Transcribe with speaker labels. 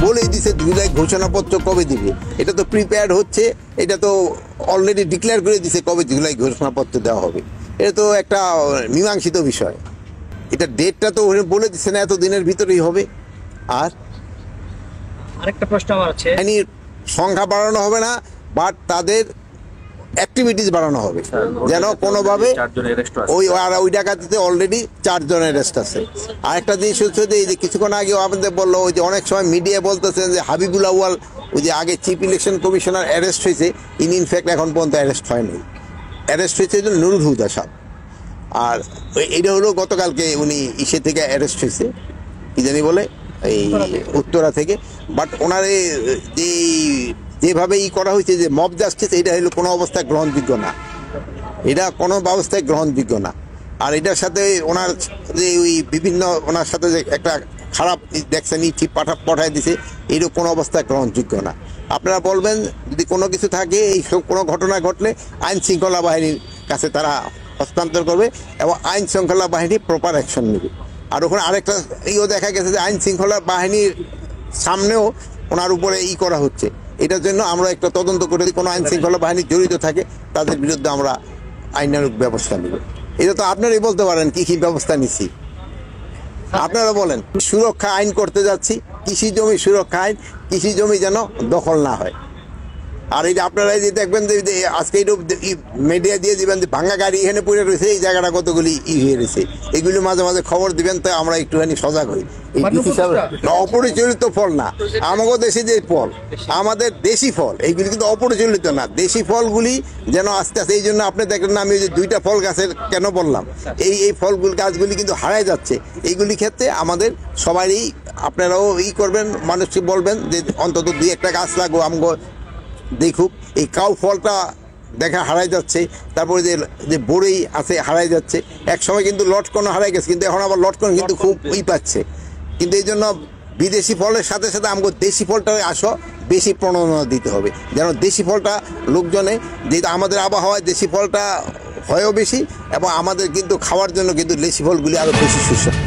Speaker 1: বলেই দিছে জুলাই ঘোষণাপত্র কবে দিবে, এটা তো প্রিপেয়ার্ড হচ্ছে, এটা তো অলরেডি ডিক্লেয়ার করে দিছে কবে জুলাই ঘোষণাপত্র দেওয়া হবে। এটা তো একটা মীমাংসিত বিষয়, এটা ডেটটা তো বলে দিচ্ছে না এত দিনের ভিতরেই হবে। আর
Speaker 2: আরেকটা প্রশ্ন আমার আছে,
Speaker 1: সংখ্যা বাড়ানো হবে না, বাট তাদের অ্যাক্টিভিটিস বাড়ানো হবে, যেন কোনোভাবে ওই ডাকাতিতে অলরেডি 4 জনের অ্যারেস্ট আছে। আরেকটা জিনিস হচ্ছে যে এই যে কিছুক্ষণ আগে আমাদের বললো, ওই যে অনেক সময় মিডিয়া বলতেছেন যে হাবিবুল আউয়াল ওই যে আগে চিফ ইলেকশন কমিশনার অ্যারেস্ট হয়েছে, ইনফ্যাক্ট এখন পর্যন্ত অ্যারেস্ট হয়নি। অ্যারেস্ট হয়েছে নুরুল হুদা সাহেব, আর এইটা হলো গতকালকে উনি ইসে থেকে অ্যারেস্ট হয়েছে, কি জানি বলে এই উত্তরা থেকে। বাট ওনার যেভাবে করা হয়েছে যে মব জাস্টিস, এটা হলো কোনো অবস্থায় গ্রহণযোগ্য না, এটা কোনো ব্যবস্থায় গ্রহণযোগ্য না। আর এটার সাথে ওনার যে ওই বিভিন্ন ওনার সাথে যে একটা খারাপ দেখছেন চিপ পাঠায় দিছে, এইরকম কোনো অবস্থায় গ্রহণযোগ্য না। আপনারা বলবেন যদি কোনো কিছু থাকে, এই সব কোনো ঘটনা ঘটলে আইন শৃঙ্খলা বাহিনীর কাছে তারা হস্তান্তর করবে এবং আইন শৃঙ্খলা বাহিনী প্রপার অ্যাকশন নেবে। আর ওখানে আরেকটা দেখা গেছে যে আইন শৃঙ্খলা বাহিনীর সামনেও ওনার উপরে করা হচ্ছে। এটার জন্য আমরা একটা তদন্ত করে কোনো আইন শৃঙ্খলা বাহিনী জড়িত থাকে তাদের বিরুদ্ধে আমরা আইনানুগ ব্যবস্থা নেব। এটা তো আপনারাই বলতে পারেন কি কি ব্যবস্থা নিচ্ছি, আপনারা বলেন। সুরক্ষা আইন করতে যাচ্ছি, কৃষি জমি সুরক্ষা আইন, কৃষি জমি যেন দখল না হয়। আর এই যে আপনারা যে দেখবেন যে আজকে এইটু মিডিয়া দিয়ে দিবেন যে ভাঙা গাড়ি এখানে পড়ে রয়েছে, এই জায়গাটা কতগুলি হয়ে রয়েছে, এগুলি মাঝে মাঝে খবর দিবেন, তো আমরা একটুখানি সজাগ হই। এই অপরিচালিত ফল না, আমাদের দেশে যে ফল, আমাদের দেশি ফল, এইগুলি কিন্তু অপরিচালিত না, দেশি ফলগুলি যেন আস্তে আস্তে। এই জন্য আপনি দেখেন না, আমি ওই যে 2টা ফল গাছের কেন বললাম, এই ফলগুলি গাছগুলি কিন্তু হারায় যাচ্ছে। এইগুলি ক্ষেত্রে আমাদের সবারই, আপনারাও করবেন, মানুষকে বলবেন যে অন্তত 2-1টা গাছ লাগো আমগো দেখুক। এই কাউ ফলটা দেখা হারাই যাচ্ছে, তারপরে যে বড়ই আছে হারাই যাচ্ছে। এক সময় কিন্তু লটকন হারাই গেছে, কিন্তু এখন আবার লটকন কিন্তু খুব পাচ্ছে। কিন্তু এই জন্য বিদেশি ফলের সাথে সাথে আমাকে দেশি ফলটা বেশি প্রণোদনা দিতে হবে, যেন দেশি ফলটা লোকজনে, যেটা আমাদের আবহাওয়ায় দেশি ফলটা হয়ও বেশি, এবং আমাদের কিন্তু খাওয়ার জন্য কিন্তু দেশি ফলগুলি আরও বেশি সুস্বাদু।